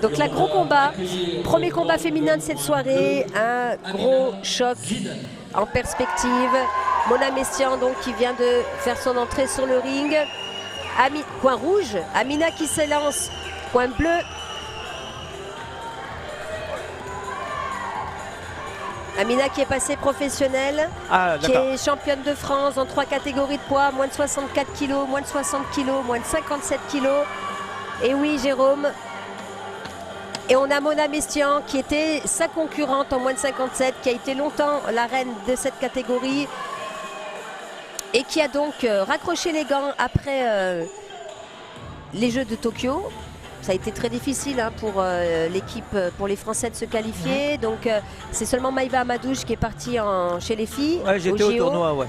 Donc là, gros combat, premier combat féminin de cette soirée, un gros choc en perspective. Mona Mestian donc qui vient de faire son entrée sur le ring. Coin rouge, Amina qui s'élance, coin bleu. Amina qui est passée professionnelle, qui est championne de France dans 3 catégories de poids, moins de 64 kg, moins de 60 kg, moins de 57 kg. Et oui, Jérôme. Et on a Mona Mestian qui était sa concurrente en moins de 57, qui a été longtemps la reine de cette catégorie et qui a donc raccroché les gants après les Jeux de Tokyo. Ça a été très difficile hein, pour l'équipe, pour les Français de se qualifier. Donc c'est seulement Maïva Amadouche qui est partie chez les filles. Ouais, j'étais au tournoi, ouais.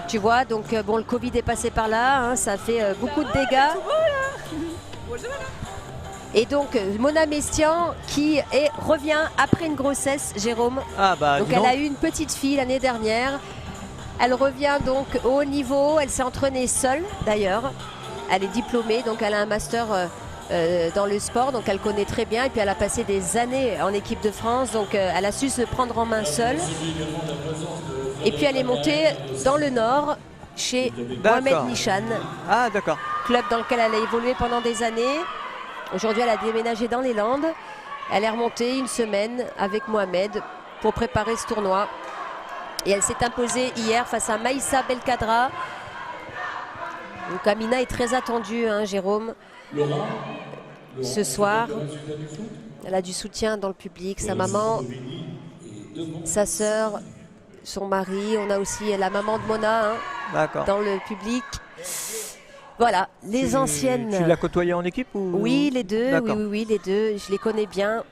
Tu vois, donc bon, le Covid est passé par là, hein, ça a fait beaucoup de dégâts. Et donc Mona Mestian qui revient après une grossesse, Jérôme. Donc elle a eu une petite fille l'année dernière. Elle revient donc au haut niveau. Elle s'est entraînée seule d'ailleurs. Elle est diplômée, donc elle a un master dans le sport, donc elle connaît très bien. Et puis elle a passé des années en équipe de France, donc elle a su se prendre en main seule. Et puis elle est montée dans le Nord chez Mohamed Nishan. Club dans lequel elle a évolué pendant des années. Aujourd'hui, elle a déménagé dans les Landes. Elle est remontée une semaine avec Mohamed pour préparer ce tournoi. Et elle s'est imposée hier face à Maïssa Belkadra. Donc Amina est très attendue, hein, Jérôme, ce soir. Elle a du soutien dans le public, sa maman, sa sœur, son mari. On a aussi la maman de Mona dans le public. Voilà, les anciennes... Tu l'as côtoyée en équipe ou... Oui, les deux, oui, les deux. Je les connais bien.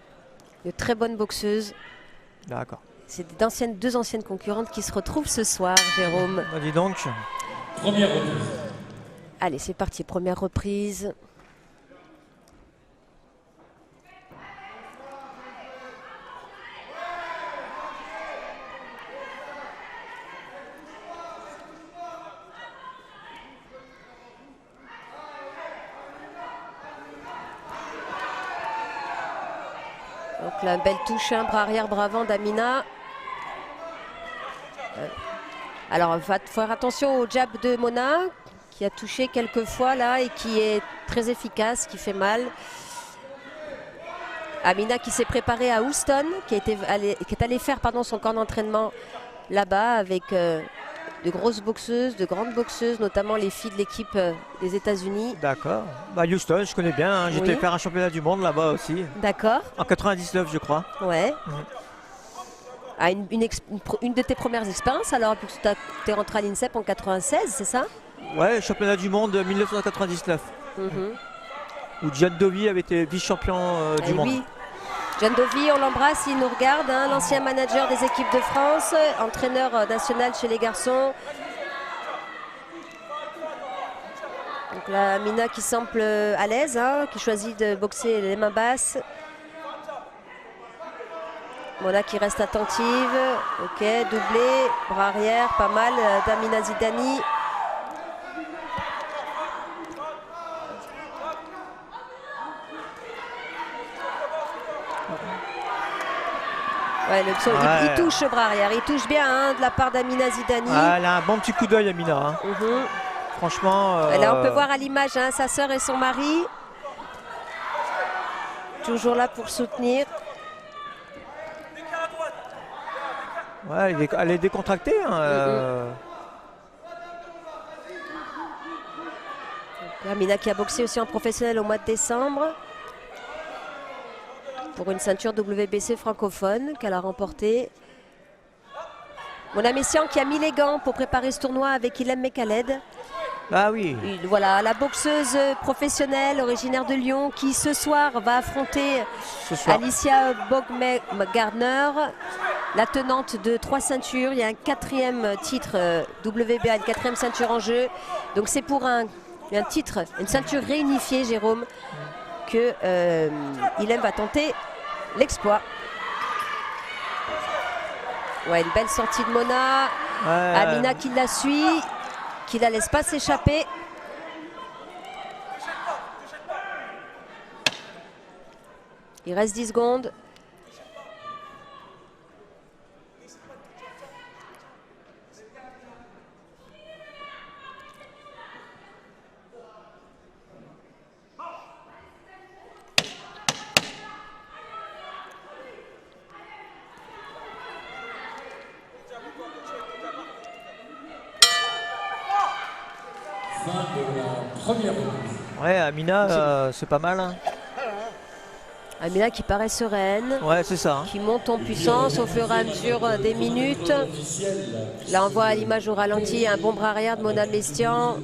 De très bonnes boxeuses. D'accord. C'est deux anciennes concurrentes qui se retrouvent ce soir, Jérôme. Dis donc. Première reprise. Allez, c'est parti, première reprise. Donc la belle touche, hein, bras arrière, bras avant d'Amina. Alors il va faire attention au jab de Mona qui a touché quelques fois là et qui est très efficace, qui fait mal. Amina qui s'est préparée à Houston, qui est allée faire son camp d'entraînement là-bas avec de grosses boxeuses, de grandes boxeuses, notamment les filles de l'équipe des États-Unis. D'accord. Houston, je connais bien. Hein. J'étais faire un championnat du monde là-bas aussi. D'accord. En 99, je crois. Ouais. Une de tes premières expériences alors, puisque tu es rentré à l'INSEP en 96, c'est ça? Ouais, championnat du monde 1999. Où Gian Dovi avait été vice-champion du monde. Oui. Gian Dovi, on l'embrasse, il nous regarde, hein, l'ancien manager des équipes de France, entraîneur national chez les garçons. Donc là, Amina qui semble à l'aise, hein, qui choisit de boxer les mains basses. Mona qui reste attentive. Ok, doublé, bras arrière, pas mal d'Amina Zidani. Ouais, il touche le bras arrière, il touche bien hein, de la part d'Amina Zidani. Elle a un bon petit coup d'œil, Amina. Hein. Franchement. Là, on peut voir à l'image hein, sa sœur et son mari. Toujours là pour soutenir. Ouais, elle est décontractée. Hein, Amina qui a boxé aussi en professionnel au mois de décembre. Pour une ceinture WBC francophone qu'elle a remportée. Mona Mestian qui a mis les gants pour préparer ce tournoi avec Ilem Mekhaled. Ah oui. Voilà, la boxeuse professionnelle originaire de Lyon qui ce soir va affronter Alicia Bogme-Gardner, la tenante de 3 ceintures. Il y a un 4e titre WBA, une 4e ceinture en jeu. Donc c'est pour un titre, une ceinture réunifiée, Jérôme, que Ilem va tenter l'exploit. Ouais, une belle sortie de Mona. Amina qui la suit, qui la laisse pas s'échapper. Il reste 10 secondes. Ouais, Amina, c'est pas mal. Hein. Amina qui paraît sereine. Ouais, c'est ça. Hein. Qui monte en puissance au fur et à mesure des minutes. Là, on voit à l'image au ralenti un bon bras arrière de Mona Mestian.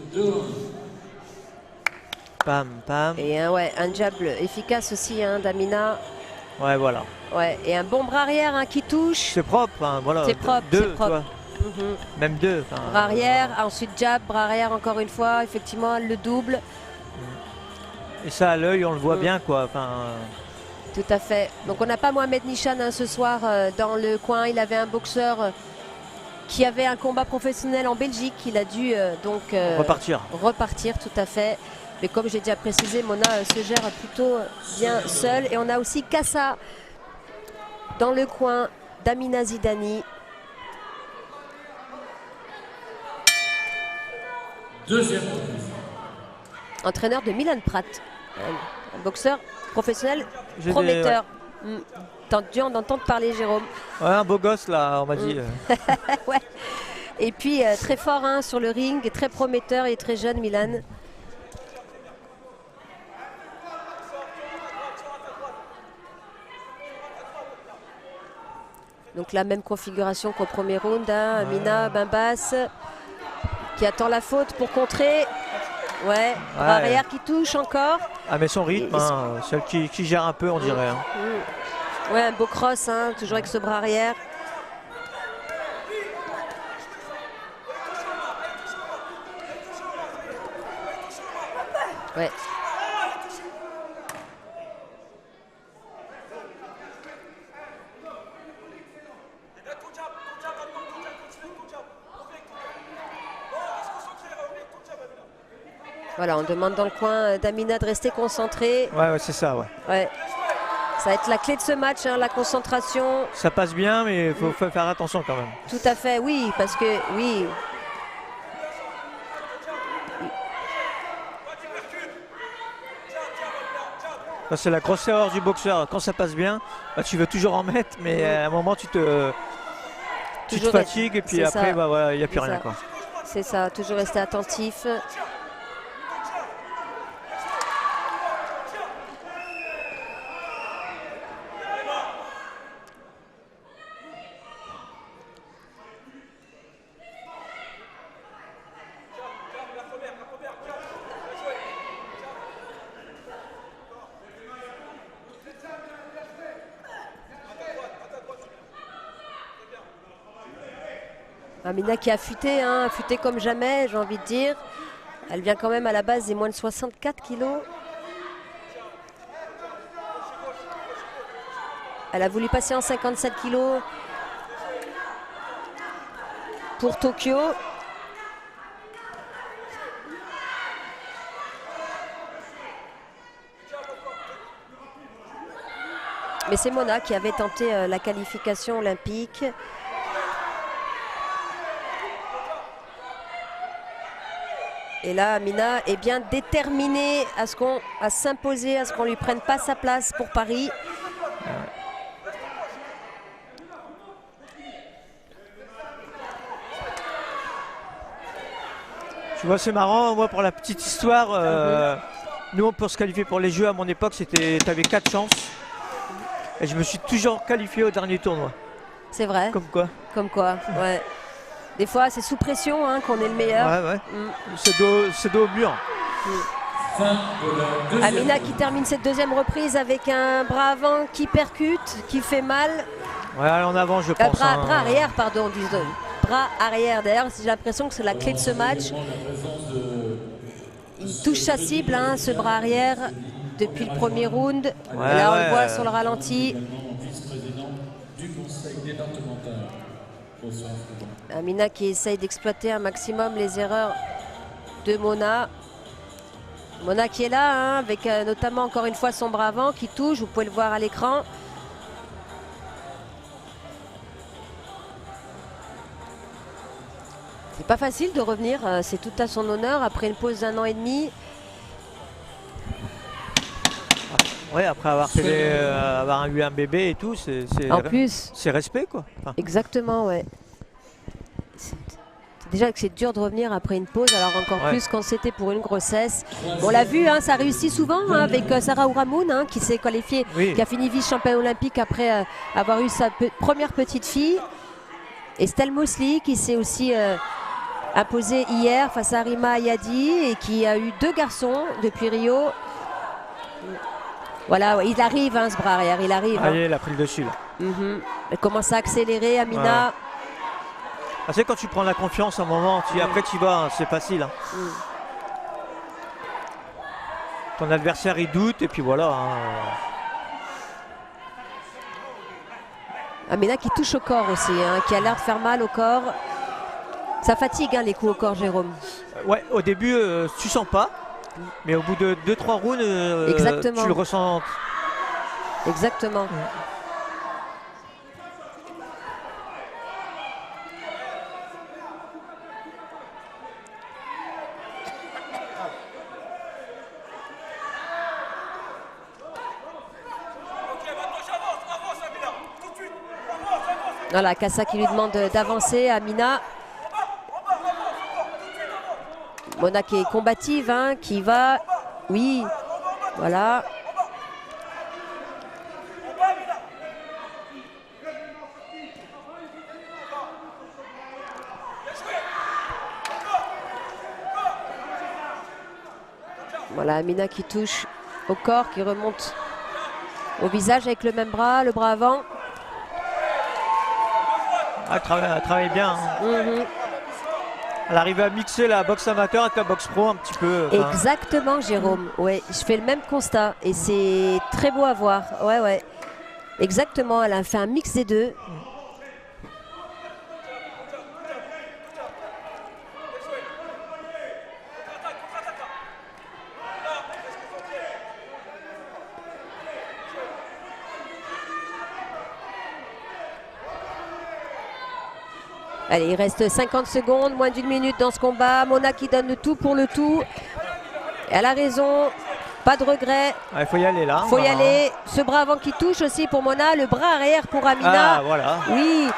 Pam, pam. Et un jab efficace aussi hein, d'Amina. Ouais, voilà. Ouais, et un bon bras arrière hein, qui touche. C'est propre, hein, voilà. C'est propre, deux, c'est propre. Même deux. Bras arrière, ensuite jab, bras arrière encore une fois. Effectivement, le double. Et ça, à l'œil, on le voit bien, quoi. Tout à fait. Donc, on n'a pas Mohamed Nishan hein, ce soir dans le coin. Il avait un boxeur qui avait un combat professionnel en Belgique. Il a dû repartir. Repartir, tout à fait. Mais comme j'ai déjà précisé, Mona se gère plutôt bien seule. Et on a aussi Kassa dans le coin d'Amina Zidani. Deuxième. Entraîneur de Milan Prat. Un boxeur professionnel prometteur. T'as dû en entendre parler, Jérôme. Ouais, un beau gosse, là, on m'a dit. Ouais. Et puis, très fort hein, sur le ring, très prometteur et très jeune, Milan. Donc la même configuration qu'au premier round. Hein. Amina Bimbas qui attend la faute pour contrer. Ouais, bras arrière qui touche encore. Ah mais son rythme, hein, celle qui gère un peu on dirait. Hein. Ouais, un beau cross, hein, toujours avec ce bras arrière. Ouais. Voilà, on demande dans le coin d'Amina de rester concentrée. Ouais, c'est ça, ouais. Ça va être la clé de ce match, hein, la concentration. Ça passe bien, mais il faut faire attention quand même. Tout à fait, oui, parce que, oui. C'est la grosse erreur du boxeur. Quand ça passe bien, bah, tu veux toujours en mettre, mais à un moment, tu te fatigues et puis après, bah, voilà, il n'y a plus rien. C'est ça, toujours rester attentif. Amina qui a affûté, hein, affûté comme jamais, j'ai envie de dire. Elle vient quand même à la base des moins de 64 kilos. Elle a voulu passer en 57 kilos pour Tokyo. Mais c'est Mona qui avait tenté la qualification olympique. Et là, Amina est bien déterminée à s'imposer, à ce qu'on ne lui prenne pas sa place pour Paris. Tu vois, c'est marrant, moi, pour la petite histoire, nous, pour se qualifier pour les Jeux, à mon époque, tu avais 4 chances. Et je me suis toujours qualifié au dernier tournoi. C'est vrai. Comme quoi. Comme quoi, ouais. Des fois, c'est sous pression hein, qu'on est le meilleur. Ouais. C'est dos au mur. Amina qui termine cette deuxième reprise avec un bras avant qui percute, qui fait mal. Ouais, en avant, je pense. Bras arrière, pardon, disons. Bras arrière. D'ailleurs, j'ai l'impression que c'est la clé de ce match. Il touche sa cible, hein, ce bras arrière, depuis le premier round. Ouais, là, on le voit sur le ralenti. Amina qui essaye d'exploiter un maximum les erreurs de Mona. Mona qui est là, hein, avec notamment encore une fois son bras avant qui touche, vous pouvez le voir à l'écran. C'est pas facile de revenir, c'est tout à son honneur après une pause d'1 an et demi. Ouais, après avoir eu un bébé et tout, c'est respect quoi. Enfin. Exactement, ouais. Déjà que c'est dur de revenir après une pause, alors encore plus quand c'était pour une grossesse. On l'a vu, hein, ça réussit souvent hein, avec Sarah Ouramoun hein, qui s'est qualifiée, qui a fini vice-championne olympique après avoir eu sa première petite fille. Et Estelle Mosley qui s'est aussi imposée hier face à Rima Ayadi et qui a eu 2 garçons depuis Rio. Voilà, il arrive ce bras arrière, il arrive. Ah, il a pris le dessus là. Elle commence à accélérer, Amina. Ah, c'est quand tu prends la confiance un moment, après tu vas, hein, c'est facile. Hein. Ton adversaire il doute et puis voilà. Hein. Amina qui touche au corps aussi, hein, qui a l'air de faire mal au corps. Ça fatigue hein, les coups au corps, Jérôme. Ouais, au début tu sens pas, mais au bout de 2-3 rounds, tu le ressens. Exactement. Voilà, Kassa qui lui demande d'avancer, Amina. Mona qui est combative, hein, qui va... Oui, voilà. Voilà, Amina qui touche au corps, qui remonte au visage avec le même bras, le bras avant. Elle travaille bien. Hein. Elle arrive à mixer la boxe amateur avec la boxe pro un petit peu. Exactement, Jérôme. Ouais, je fais le même constat et c'est très beau à voir. Ouais. Exactement, elle a fait un mix des deux. Allez, il reste 50 secondes, moins d'1 minute dans ce combat. Mona qui donne le tout pour le tout. Elle a raison, pas de regret. Il faut y aller là. Il faut y aller. Ce bras avant qui touche aussi pour Mona, le bras arrière pour Amina. Ah, voilà. Oui.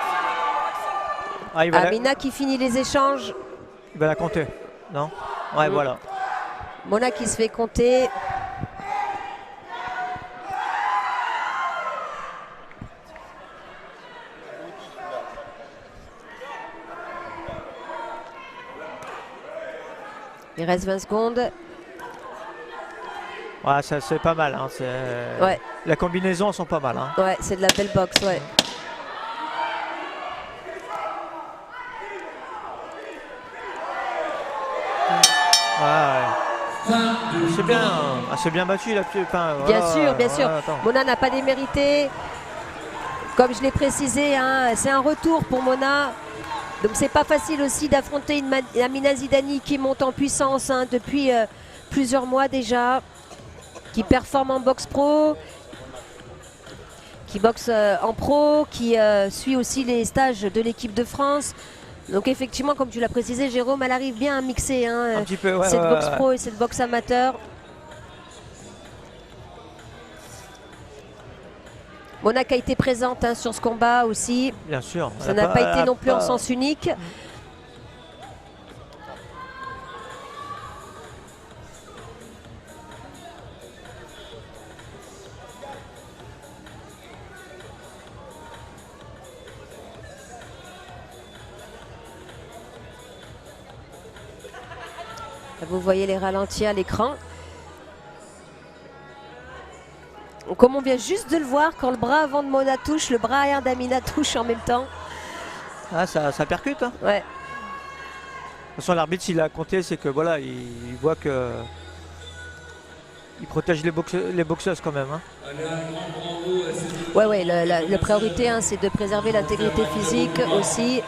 Amina qui finit les échanges. Il va la compter, non? Ouais, voilà. Mona qui se fait compter. Il reste 20 secondes. Ouais, c'est pas mal. Hein. Ouais. La combinaison, elles sont pas mal. Hein. Ouais, c'est de la belle boxe, ouais. C'est bien battu là. Bien sûr. Mona n'a pas démérité. Comme je l'ai précisé, hein, c'est un retour pour Mona. Donc c'est pas facile aussi d'affronter une Amina Zidani qui monte en puissance hein, depuis plusieurs mois déjà, qui performe en boxe pro, qui boxe en pro, qui suit aussi les stages de l'équipe de France. Donc effectivement, comme tu l'as précisé, Jérôme, elle arrive bien à mixer hein, un petit peu, cette boxe pro et cette boxe amateur. Mona qui a été présente hein, sur ce combat aussi. Bien sûr. Ça n'a pas été non plus en sens unique. Vous voyez les ralentis à l'écran. Comme on vient juste de le voir, quand le bras avant de Mona touche, le bras arrière d'Amina touche en même temps. Ah, ça percute. Hein. Ouais. De toute façon, l'arbitre, s'il a compté, c'est que voilà, il voit que il protège les boxeuses quand même. Hein. Ouais, la priorité, hein, c'est de préserver l'intégrité physique aussi.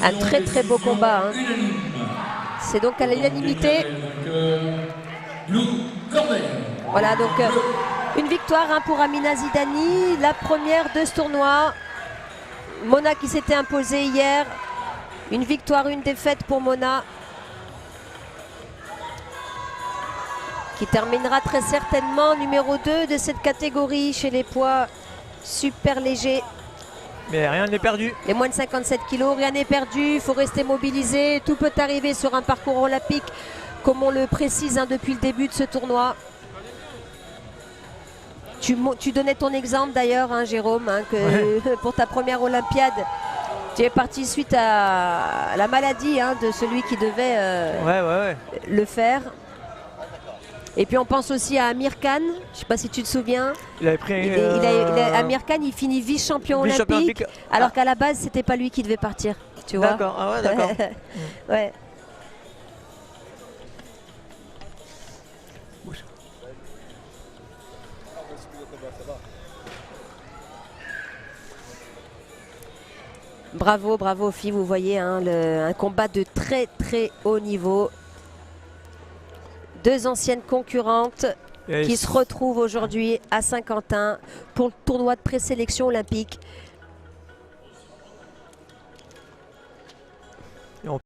Un très très beau combat. Hein. C'est donc à l'unanimité. Voilà, donc une victoire hein, pour Amina Zidani, la première de ce tournoi. Mona qui s'était imposée hier. Une victoire, une défaite pour Mona. Qui terminera très certainement numéro 2 de cette catégorie chez les poids super légers. Mais rien n'est perdu. Les moins de 57 kilos, rien n'est perdu. Il faut rester mobilisé. Tout peut arriver sur un parcours olympique, comme on le précise hein, depuis le début de ce tournoi. Tu donnais ton exemple d'ailleurs, hein, Jérôme, hein, que pour ta première Olympiade, tu es parti suite à la maladie hein, de celui qui devait le faire. Et puis on pense aussi à Amir Khan, je ne sais pas si tu te souviens. Il avait pris Amir Khan, il finit vice-champion olympique, alors qu'à la base, c'était pas lui qui devait partir. Tu vois. D'accord, ah ouais, d'accord. Ouais. Bravo, bravo filles, vous voyez hein, un combat de très très haut niveau. Deux anciennes concurrentes qui se retrouvent aujourd'hui à Saint-Quentin pour le tournoi de présélection olympique.